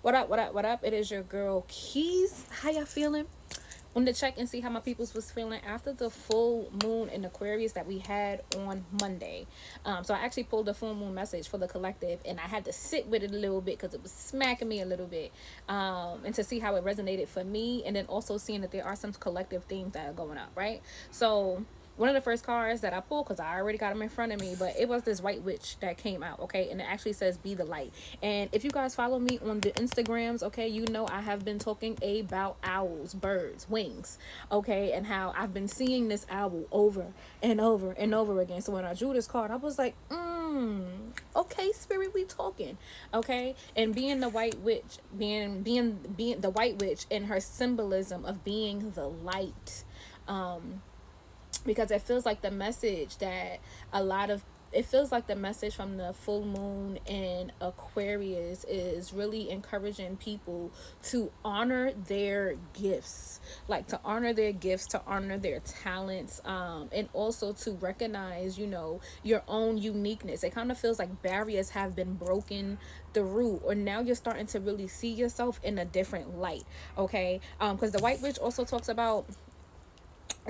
What up, what up, what up? It is your girl Keys. How y'all feeling? Wanted to check and see how my peoples was feeling after the full moon in Aquarius that we had on Monday. So I actually pulled the full moon message for the collective, and I had to sit with it a little bit because it was smacking me a little bit, and to see how it resonated for me, and then also seeing that there are some collective themes that are going up, right? So one of the first cards that I pulled, because I already got them in front of me, but it was this white witch that came out, okay? And it actually says, be the light. And if you guys follow me on the Instagrams, okay, you know I have been talking about owls, birds, wings, okay? And how I've been seeing this owl over and over and over again. So when I drew this card, I was like, okay, spirit, we talking, okay? And being the white witch, being the white witch and her symbolism of being the light, because it feels like the message that a lot of it feels like the message from the full moon in Aquarius is really encouraging people to honor their gifts, like to honor their gifts, to honor their talents, and also to recognize, your own uniqueness. It kind of feels like barriers have been broken through, or now you're starting to really see yourself in a different light, okay? Because the white witch also talks about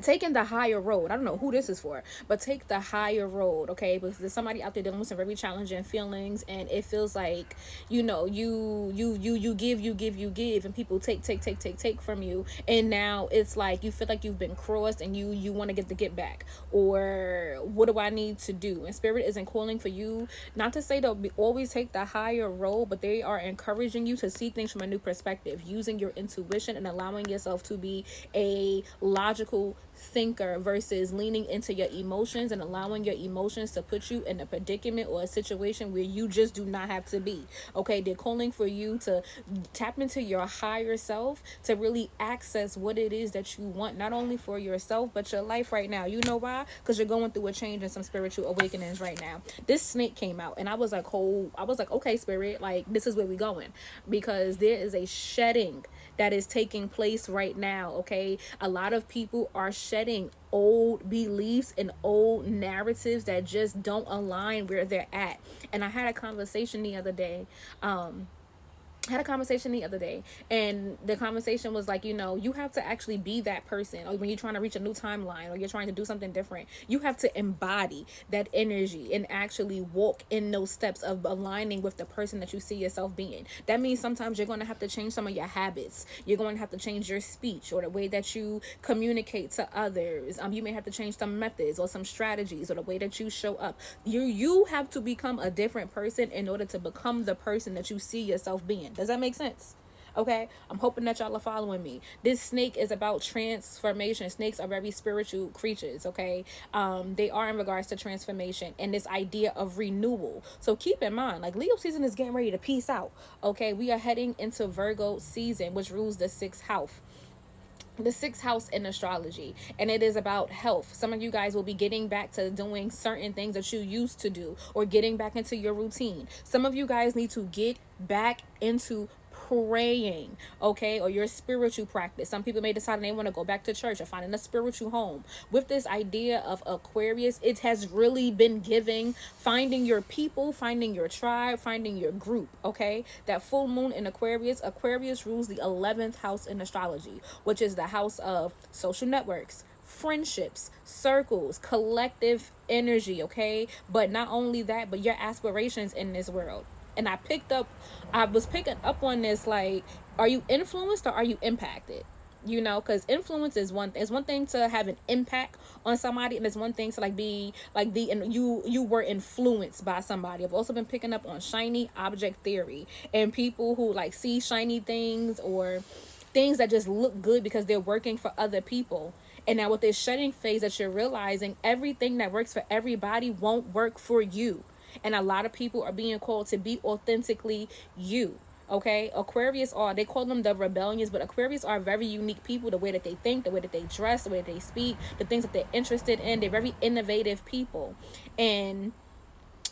taking the higher road. I don't know who this is for, but take the higher road, okay? Because there's somebody out there dealing with some very challenging feelings, and it feels like, you give, and people take from you, and now it's like you feel like you've been crossed, and you want to get back, or what do I need to do? And spirit isn't calling for you, not to say they'll always take the higher road, but they are encouraging you to see things from a new perspective, using your intuition and allowing yourself to be a logical thinker versus leaning into your emotions and allowing your emotions to put you in a predicament or a situation where you just do not have to be. Okay, they're calling for you to tap into your higher self to really access what it is that you want, not only for yourself but your life right now. You know why? Because you're going through a change and some spiritual awakenings right now. This snake came out, and I was like, okay, spirit, like, this is where we going, because there is a shedding that is taking place right now, okay? A lot of people are shedding old beliefs and old narratives that just don't align where they're at. And I had a conversation the other day. And the conversation was like, you have to actually be that person, or when you're trying to reach a new timeline or you're trying to do something different, you have to embody that energy and actually walk in those steps of aligning with the person that you see yourself being. That means sometimes you're going to have to change some of your habits. You're going to have to change your speech or the way that you communicate to others. You may have to change some methods or some strategies or the way that you show up. You have to become a different person in order to become the person that you see yourself being. Does that make sense? Okay, I'm hoping that y'all are following me. This snake is about transformation. Snakes are very spiritual creatures, okay? They are in regards to transformation and this idea of renewal. So keep in mind, like, Leo season is getting ready to peace out, okay? We are heading into Virgo season, which rules the sixth house in astrology, and it is about health. Some of you guys will be getting back to doing certain things that you used to do, or getting back into your routine. Some of you guys need to get back into praying, okay, or your spiritual practice. Some people may decide they want to go back to church or finding a spiritual home. With this idea of Aquarius, it has really been giving finding your people, finding your tribe, finding your group, okay? That full moon in Aquarius rules the 11th house in astrology, which is the house of social networks, friendships, circles, collective energy, okay? But not only that, but your aspirations in this world. And I was picking up on this, like, are you influenced or are you impacted? Because influence is one thing to have an impact on somebody, and it's one thing to, like, be like and you were influenced by somebody. I've also been picking up on shiny object theory, and people who, like, see shiny things or things that just look good because they're working for other people. And now with this shedding phase, that you're realizing everything that works for everybody won't work for you. And a lot of people are being called to be authentically you. Okay, they call them the rebellions, but Aquarius are very unique people. The way that they think, the way that they dress, the way that they speak, the things that they're interested in, they're very innovative people. And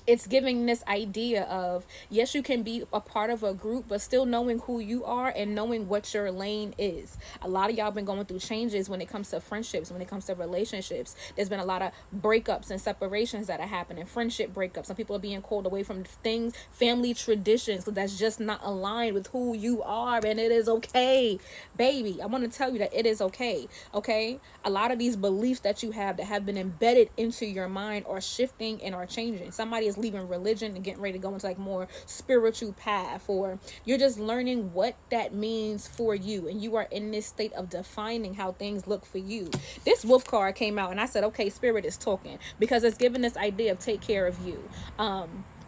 it's giving this idea of, yes, you can be a part of a group, but still knowing who you are and knowing what your lane is. A lot of y'all been going through changes when it comes to friendships, when it comes to relationships. There's been a lot of breakups and separations that are happening, friendship breakups. Some people are being called away from things, family traditions, because that's just not aligned with who you are. And it is okay, baby. I want to tell you that it is okay. Okay, a lot of these beliefs that you have that have been embedded into your mind are shifting and are changing. Somebody is leaving religion and getting ready to go into like more spiritual path, or you're just learning what that means for you, and you are in this state of defining how things look for you. This wolf card came out and I said, okay, spirit is talking, because it's giving this idea of take care of you.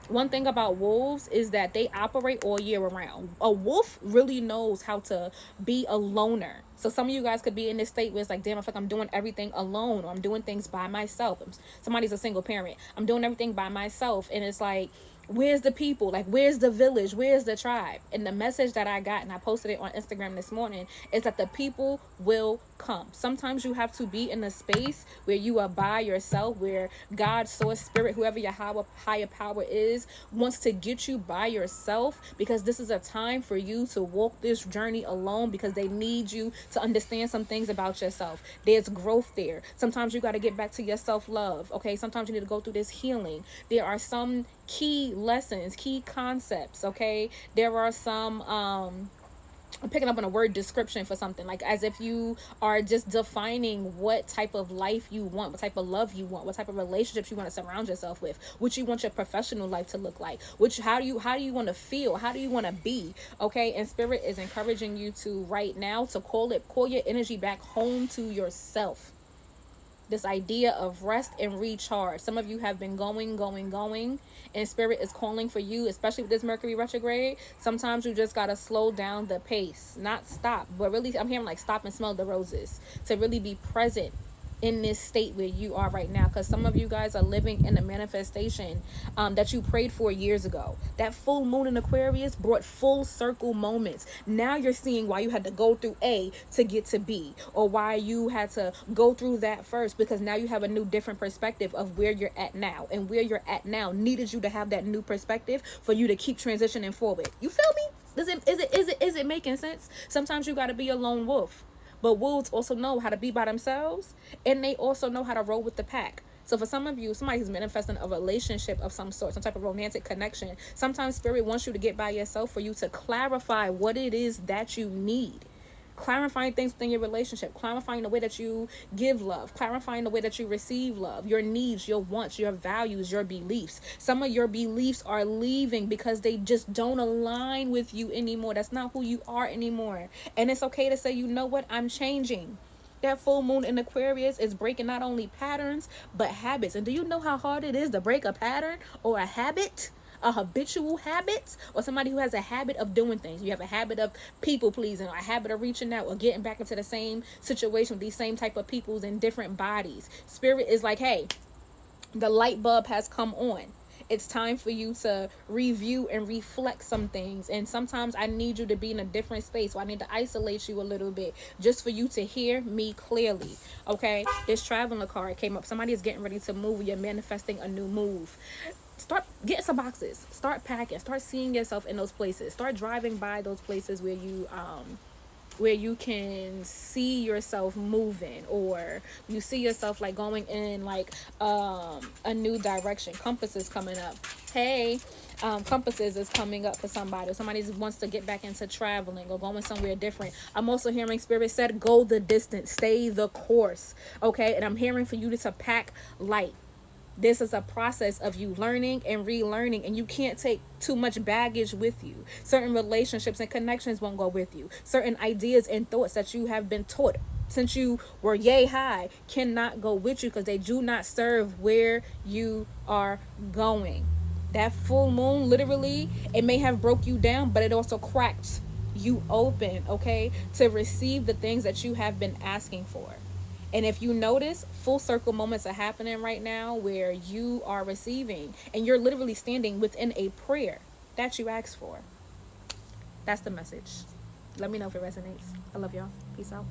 One thing about wolves is that they operate all year around. A wolf really knows how to be a loner. So some of you guys could be in this state where it's like, damn, I feel like I'm doing everything alone, or I'm doing things by myself. Somebody's a single parent. I'm doing everything by myself. And it's like, where's the people? Like, where's the village? Where's the tribe? And the message that I got, and I posted it on Instagram this morning, is that the people will come. Sometimes you have to be in a space where you are by yourself, where God, source, spirit, whoever your higher power is, wants to get you by yourself, because this is a time for you to walk this journey alone, because they need you to understand some things about yourself. There's growth there. Sometimes you got to get back to your self-love. Okay, sometimes you need to go through this healing. There are some key lessons, key concepts. Okay, there are some I'm picking up on a word description for something, like as if you are just defining what type of life you want, what type of love you want, what type of relationships you want to surround yourself with, what you want your professional life to look like, how do you want to feel, how do you want to be. Okay, and spirit is encouraging you to right now to call your energy back home to yourself. This idea of rest and recharge. Some of you have been going, and spirit is calling for you, especially with this Mercury retrograde. Sometimes you just gotta slow down the pace, not stop, but really, I'm hearing like stop and smell the roses, to really be present in this state where you are right now, because some of you guys are living in a manifestation that you prayed for years ago. That full moon in Aquarius brought full circle moments. Now you're seeing why you had to go through A to get to B, or why you had to go through that first, because now you have a new different perspective of where you're at now, and where you're at now needed you to have that new perspective for you to keep transitioning forward. You feel me? Is it making sense? Sometimes you got to be a lone wolf. But wolves also know how to be by themselves, and they also know how to roll with the pack. So for some of you, somebody who's manifesting a relationship of some sort, some type of romantic connection, sometimes spirit wants you to get by yourself for you to clarify what it is that you need. Clarifying things within your relationship, clarifying the way that you give love, clarifying the way that you receive love, your needs, your wants, your values, your beliefs. Some of your beliefs are leaving because they just don't align with you anymore. That's not who you are anymore. And it's okay to say, you know what, I'm changing. That full moon in Aquarius is breaking not only patterns, but habits. And do you know how hard it is to break a pattern or a habit? A habitual habit, or somebody who has a habit of doing things. You have a habit of people pleasing, or a habit of reaching out, or getting back into the same situation with these same type of peoples in different bodies. Spirit is like, hey, the light bulb has come on. It's time for you to review and reflect some things. And sometimes I need you to be in a different space. So I need to isolate you a little bit just for you to hear me clearly. Okay, this traveler card came up. Somebody is getting ready to move. You're manifesting a new move. Start getting some boxes, start packing, start seeing yourself in those places, start driving by those places where you can see yourself moving, or you see yourself like going in like a new direction. Compass is coming up. Hey, compasses is coming up for somebody. Somebody wants to get back into traveling or going somewhere different. I'm also hearing spirit said go the distance, stay the course. Okay, and I'm hearing for you to pack light. This is a process of you learning and relearning, and you can't take too much baggage with you. Certain relationships and connections won't go with you. Certain ideas and thoughts that you have been taught since you were yay high cannot go with you, because they do not serve where you are going. That full moon, literally, it may have broke you down, but it also cracked you open, okay, to receive the things that you have been asking for. And if you notice, full circle moments are happening right now where you are receiving, and you're literally standing within a prayer that you asked for. That's the message. Let me know if it resonates. I love y'all. Peace out.